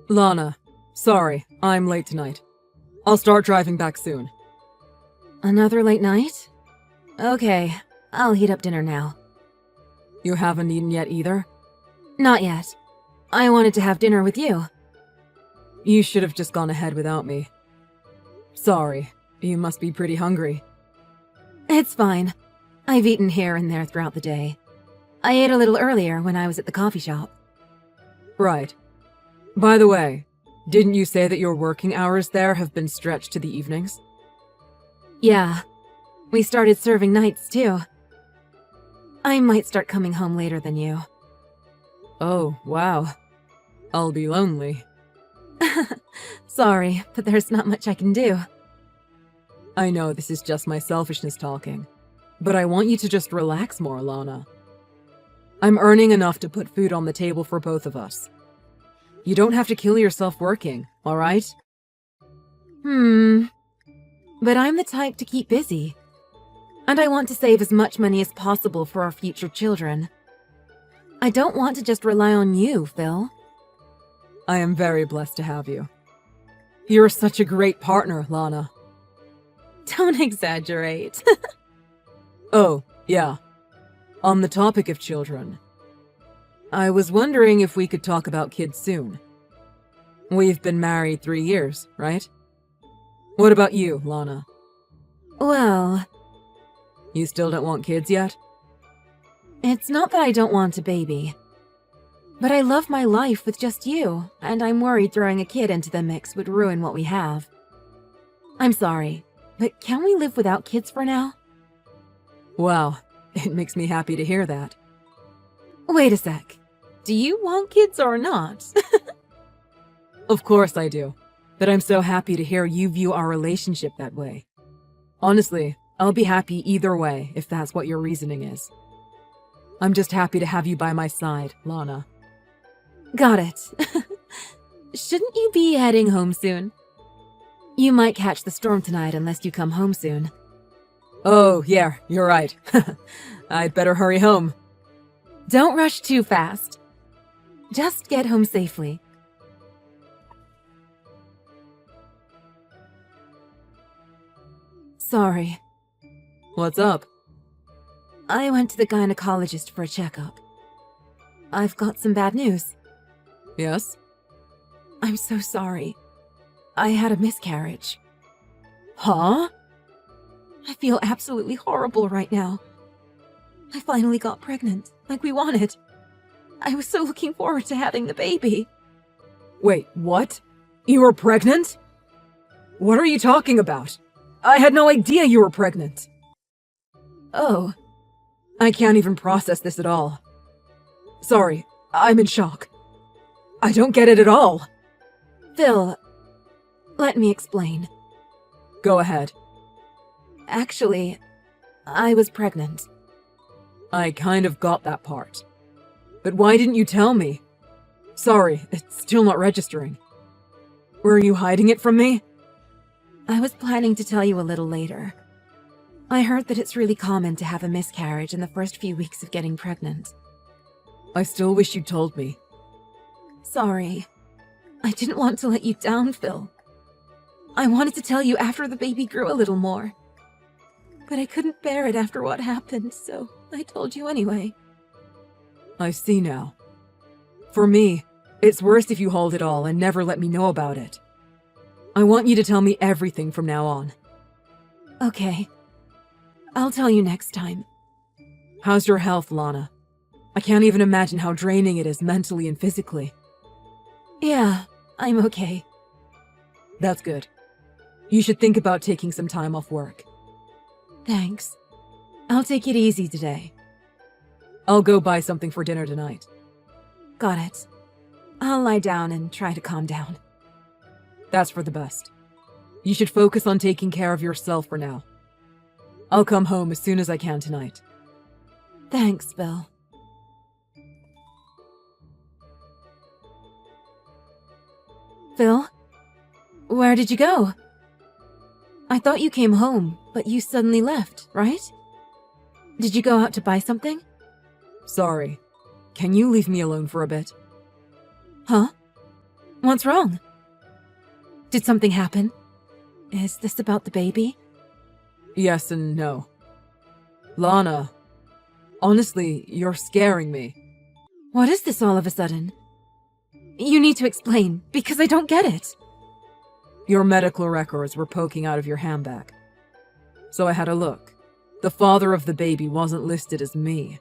Lana, sorry, I'm late tonight. I'll start driving back soon. Another late night? Okay, I'll heat up dinner now. You haven't eaten yet either? Not yet. I wanted to have dinner with you. You should have just gone ahead without me. Sorry, you must be pretty hungry. It's fine. I've eaten here and there throughout the day. I ate a little earlier when I was at the coffee shop. Right. By the way, didn't you say that your working hours there have been stretched to the evenings? Yeah. We started serving nights, too. I might start coming home later than you. Oh, wow. I'll be lonely. Sorry, but there's not much I can do. I know this is just my selfishness talking, but I want you to just relax more, Lana. I'm earning enough to put food on the table for both of us. You don't have to kill yourself working, alright? But I'm the type to keep busy. And I want to save as much money as possible for our future children. I don't want to just rely on you, Phil. I am very blessed to have you. You're such a great partner, Lana. Don't exaggerate. Oh, yeah. On the topic of children, I was wondering if we could talk about kids soon. We've been married 3 years, right? What about you, Lana? Well, You still don't want kids yet? it's not that I don't want a baby. But I love my life with just you, and I'm worried throwing a kid into the mix would ruin what we have. I'm sorry, but can we live without kids for now? Wow, it makes me happy to hear that. Wait a sec. Do you want kids or not? Of course I do, but I'm so happy to hear you view our relationship that way. Honestly, I'll be happy either way if that's what your reasoning is. I'm just happy to have you by my side, Lana. Got it. Shouldn't you be heading home soon? You might catch the storm tonight unless you come home soon. Oh, yeah, you're right. I'd better hurry home. Don't rush too fast. Just get home safely. Sorry. What's up? I went to the gynecologist for a checkup. I've got some bad news. Yes? I'm so sorry. I had a miscarriage. Huh? I feel absolutely horrible right now. I finally got pregnant, like we wanted. I was so looking forward to having the baby. Wait, what? You were pregnant? What are you talking about? I had no idea you were pregnant. Oh, I can't even process this at all. Sorry, I'm in shock. I don't get it at all. Phil, let me explain. Go ahead. Actually, I was pregnant. I kind of got that part. But why didn't you tell me? Sorry, it's still not registering. Were you hiding it from me? I was planning to tell you a little later. I heard that it's really common to have a miscarriage in the first few weeks of getting pregnant. I still wish you told me. Sorry. I didn't want to let you down, Phil. I wanted to tell you after the baby grew a little more. But I couldn't bear it after what happened, so I told you anyway. I see now. For me, it's worse if you hold it all and never let me know about it. I want you to tell me everything from now on. Okay. I'll tell you next time. How's your health, Lana? I can't even imagine how draining it is mentally and physically. Yeah, I'm okay. That's good. You should think about taking some time off work. Thanks. I'll take it easy today. I'll go buy something for dinner tonight. Got it. I'll lie down and try to calm down. That's for the best. You should focus on taking care of yourself for now. I'll come home as soon as I can tonight. Thanks, Bill. Phil? Where did you go? I thought you came home, but you suddenly left, right? Did you go out to buy something? Sorry. Can you leave me alone for a bit? Huh? What's wrong? Did something happen? Is this about the baby? Yes and no. Lana, honestly, you're scaring me. What is this all of a sudden? You need to explain, because I don't get it. Your medical records were poking out of your handbag. So I had a look. The father of the baby wasn't listed as me.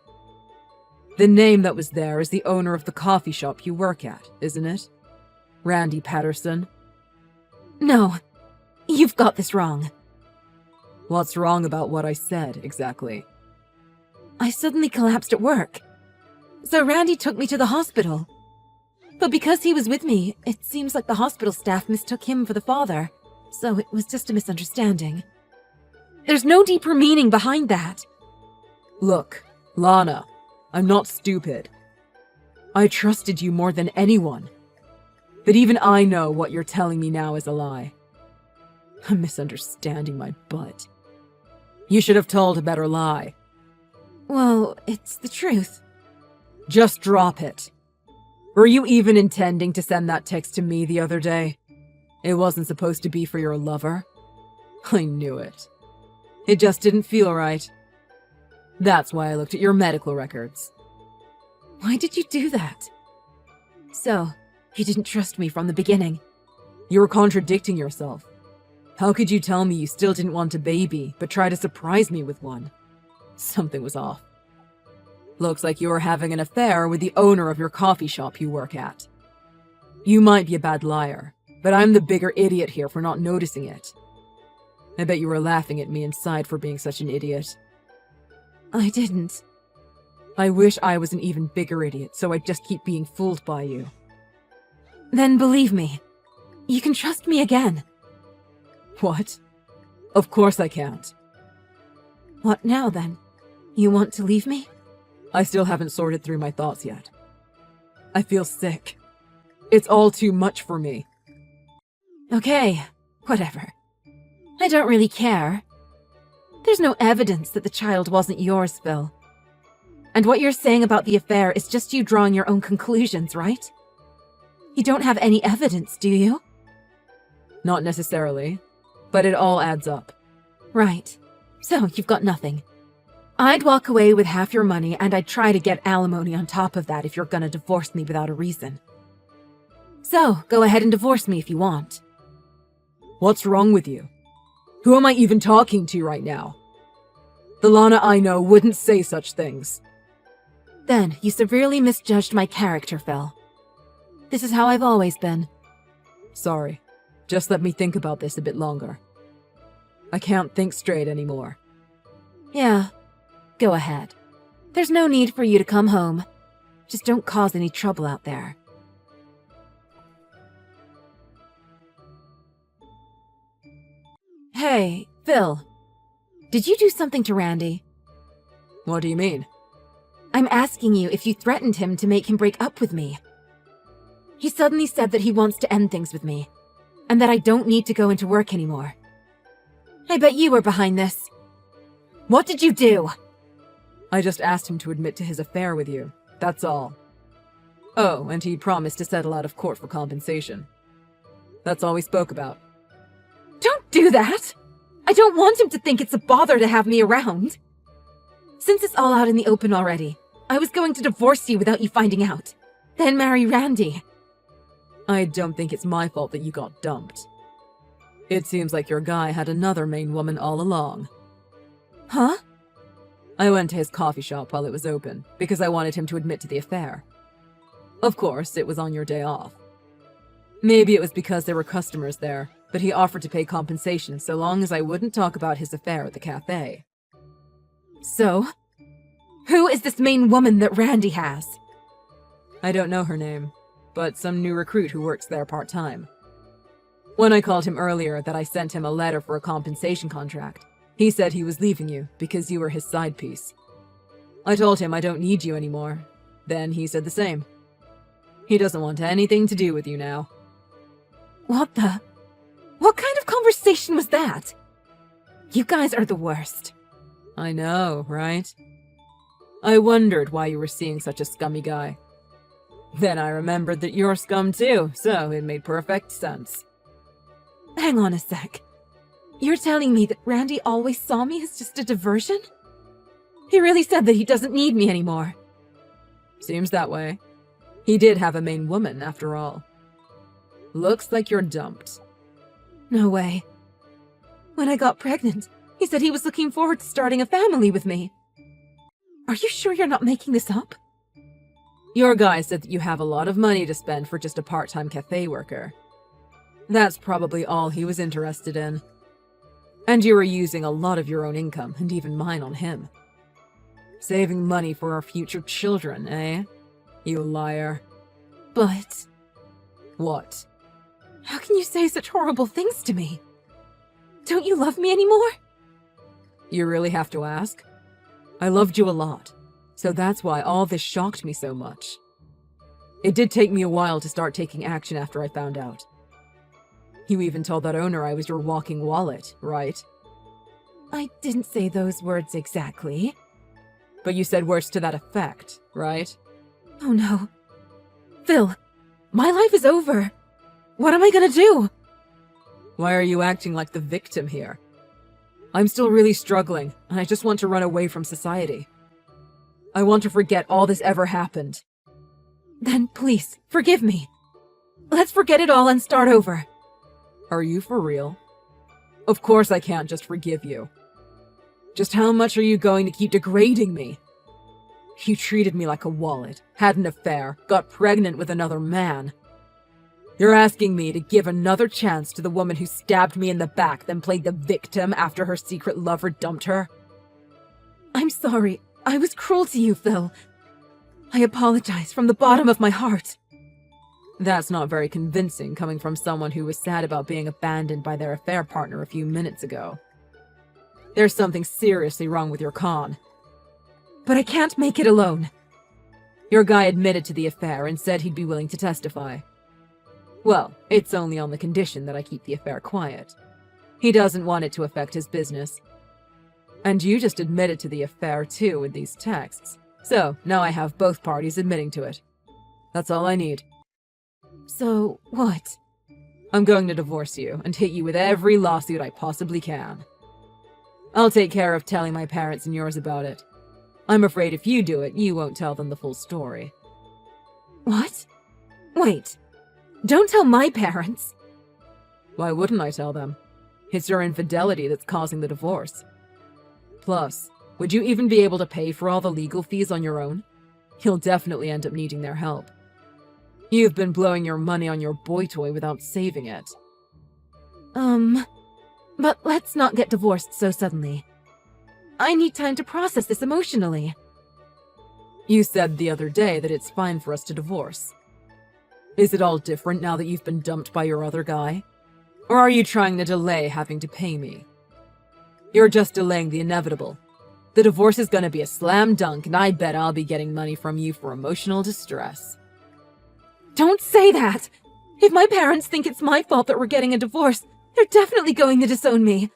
The name that was there is the owner of the coffee shop you work at, isn't it? Randy Patterson. No, you've got this wrong. What's wrong about what I said, exactly? I suddenly collapsed at work. So Randy took me to the hospital. But because he was with me, it seems like the hospital staff mistook him for the father. So it was just a misunderstanding. There's no deeper meaning behind that. Look, Lana, I'm not stupid. I trusted you more than anyone. But even I know what you're telling me now is a lie. I'm misunderstanding my butt. You should have told a better lie. Well, it's the truth. Just drop it. Were you even intending to send that text to me the other day? It wasn't supposed to be for your lover? I knew it. It just didn't feel right. That's why I looked at your medical records. Why did you do that? So, you didn't trust me from the beginning. You were contradicting yourself. How could you tell me you still didn't want a baby, but try to surprise me with one? Something was off. Looks like you were having an affair with the owner of your coffee shop you work at. You might be a bad liar, but I'm the bigger idiot here for not noticing it. I bet you were laughing at me inside for being such an idiot. I didn't. I wish I was an even bigger idiot, so I'd just keep being fooled by you. Then believe me, you can trust me again. What? Of course I can't. What now, then? You want to leave me? I still haven't sorted through my thoughts yet. I feel sick. It's all too much for me. Okay, whatever. I don't really care. There's no evidence that the child wasn't yours, Phil. And what you're saying about the affair is just you drawing your own conclusions, right? You don't have any evidence, do you? Not necessarily, but it all adds up. Right. So, you've got nothing. I'd walk away with half your money, and I'd try to get alimony on top of that if you're gonna divorce me without a reason. So, go ahead and divorce me if you want. What's wrong with you? Who am I even talking to right now? The Lana I know wouldn't say such things. Then, you severely misjudged my character, Phil. This is how I've always been. Sorry. Just let me think about this a bit longer. I can't think straight anymore. Yeah, go ahead. There's no need for you to come home. Just don't cause any trouble out there. Hey, Phil. Did you do something to Randy? What do you mean? I'm asking you if you threatened him to make him break up with me. He suddenly said that he wants to end things with me, and that I don't need to go into work anymore. I bet you were behind this. What did you do? I just asked him to admit to his affair with you. That's all. Oh, and he promised to settle out of court for compensation. That's all we spoke about. Don't do that! I don't want him to think it's a bother to have me around. Since it's all out in the open already, I was going to divorce you without you finding out. Then marry Randy. I don't think it's my fault that you got dumped. It seems like your guy had another main woman all along. Huh? I went to his coffee shop while it was open, because I wanted him to admit to the affair. Of course, it was on your day off. Maybe it was because there were customers there, but he offered to pay compensation so long as I wouldn't talk about his affair at the cafe. So? Who is this main woman that Randy has? I don't know her name, but some new recruit who works there part-time. When I called him earlier that I sent him a letter for a compensation contract, he said he was leaving you because you were his side piece. I told him I don't need you anymore. Then he said the same. He doesn't want anything to do with you now. What kind of conversation was that? You guys are the worst. I know, right? I wondered why you were seeing such a scummy guy. Then I remembered that you're scum too, so it made perfect sense. Hang on a sec. You're telling me that Randy always saw me as just a diversion? He really said that he doesn't need me anymore. Seems that way. He did have a main woman, after all. Looks like you're dumped. No way. When I got pregnant, he said he was looking forward to starting a family with me. Are you sure you're not making this up? Your guy said that you have a lot of money to spend for just a part-time cafe worker. That's probably all he was interested in. And you were using a lot of your own income, and even mine, on him. Saving money for our future children, eh? You liar. But... What? How can you say such horrible things to me? Don't you love me anymore? You really have to ask? I loved you a lot, so that's why all this shocked me so much. It did take me a while to start taking action after I found out. You even told that owner I was your walking wallet, right? I didn't say those words exactly. But you said words to that effect, right? Oh no. Phil, my life is over. What am I gonna do? Why are you acting like the victim here? I'm still really struggling, and I just want to run away from society. I want to forget all this ever happened. Then please, forgive me. Let's forget it all and start over. Are you for real? Of course I can't just forgive you. Just how much are you going to keep degrading me? You treated me like a wallet, had an affair, got pregnant with another man. You're asking me to give another chance to the woman who stabbed me in the back, then played the victim after her secret lover dumped her? I'm sorry. I was cruel to you, Phil. I apologize from the bottom of my heart. That's not very convincing coming from someone who was sad about being abandoned by their affair partner a few minutes ago. There's something seriously wrong with your con. But I can't make it alone. Your guy admitted to the affair and said he'd be willing to testify. Well, it's only on the condition that I keep the affair quiet. He doesn't want it to affect his business. And you just admitted to the affair too with these texts. So, now I have both parties admitting to it. That's all I need. So, what? I'm going to divorce you and hit you with every lawsuit I possibly can. I'll take care of telling my parents and yours about it. I'm afraid if you do it, you won't tell them the full story. What? Wait. Don't tell my parents. Why wouldn't I tell them? It's your infidelity that's causing the divorce. Plus, would you even be able to pay for all the legal fees on your own? You'll definitely end up needing their help. You've been blowing your money on your boy toy without saving it. But let's not get divorced so suddenly. I need time to process this emotionally. You said the other day that it's fine for us to divorce. Is it all different now that you've been dumped by your other guy? Or are you trying to delay having to pay me? You're just delaying the inevitable. The divorce is gonna be a slam dunk, and I bet I'll be getting money from you for emotional distress. Don't say that! If my parents think it's my fault that we're getting a divorce, they're definitely going to disown me.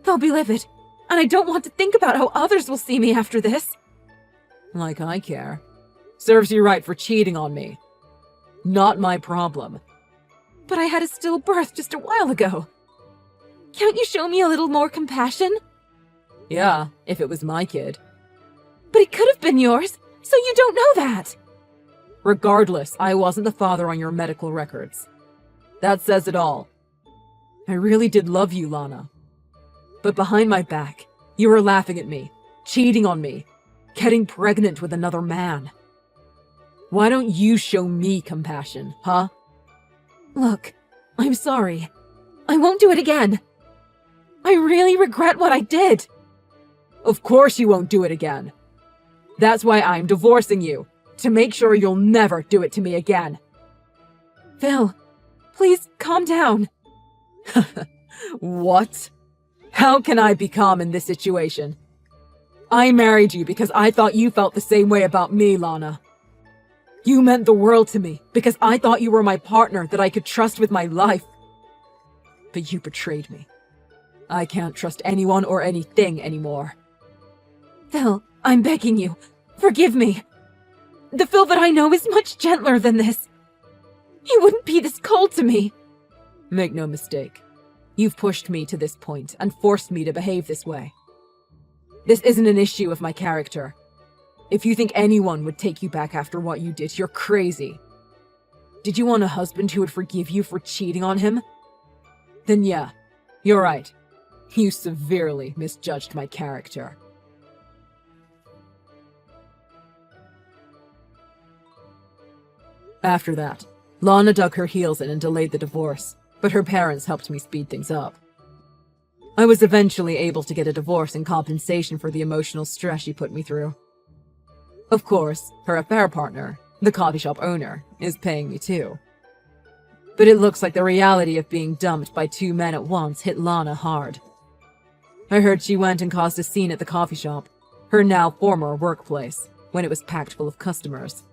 They'll be livid, and I don't want to think about how others will see me after this. Like I care. Serves you right for cheating on me. Not my problem. But I had a stillbirth just a while ago. Can't you show me a little more compassion? Yeah, if it was my kid. But it could have been yours, so you don't know that. Regardless, I wasn't the father on your medical records. That says it all. I really did love you, Lana. But behind my back, you were laughing at me, cheating on me, getting pregnant with another man. Why don't you show me compassion, huh? Look, I'm sorry. I won't do it again. I really regret what I did. Of course you won't do it again. That's why I'm divorcing you, to make sure you'll never do it to me again. Phil, please calm down. What? How can I be calm in this situation? I married you because I thought you felt the same way about me, Lana. You meant the world to me because I thought you were my partner that I could trust with my life. But you betrayed me. I can't trust anyone or anything anymore. Phil, I'm begging you. Forgive me. The Phil that I know is much gentler than this. He wouldn't be this cold to me. Make no mistake. You've pushed me to this point and forced me to behave this way. This isn't an issue of my character. If you think anyone would take you back after what you did, you're crazy. Did you want a husband who would forgive you for cheating on him? Then yeah, you're right. You severely misjudged my character. After that, Lana dug her heels in and delayed the divorce, but her parents helped me speed things up. I was eventually able to get a divorce in compensation for the emotional stress she put me through. Of course, her affair partner, the coffee shop owner, is paying me too. But it looks like the reality of being dumped by two men at once hit Lana hard. I heard she went and caused a scene at the coffee shop, her now former workplace, when it was packed full of customers.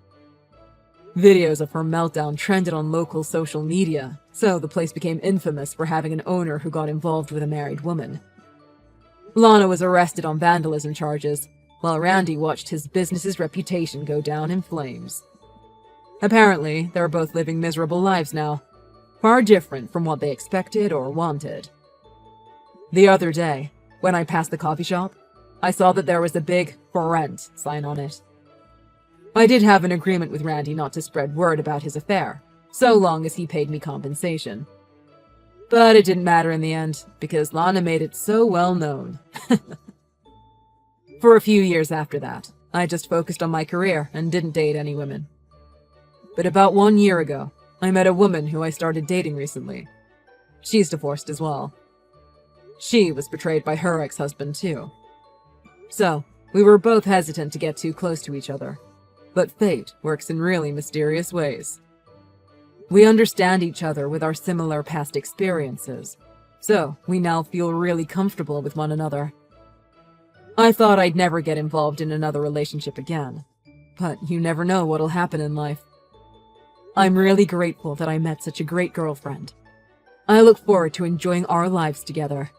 Videos of her meltdown trended on local social media, so the place became infamous for having an owner who got involved with a married woman. Lana was arrested on vandalism charges, while Randy watched his business's reputation go down in flames. Apparently, they're both living miserable lives now, far different from what they expected or wanted. The other day, when I passed the coffee shop, I saw that there was a big "For Rent" sign on it. I did have an agreement with Randy not to spread word about his affair, so long as he paid me compensation. But it didn't matter in the end, because Lana made it so well known. For a few years after that, I just focused on my career and didn't date any women. But about 1 year ago, I met a woman who I started dating recently. She's divorced as well. She was betrayed by her ex-husband too. So, we were both hesitant to get too close to each other. But fate works in really mysterious ways. We understand each other with our similar past experiences, so we now feel really comfortable with one another. I thought I'd never get involved in another relationship again, but you never know what'll happen in life. I'm really grateful that I met such a great girlfriend. I look forward to enjoying our lives together.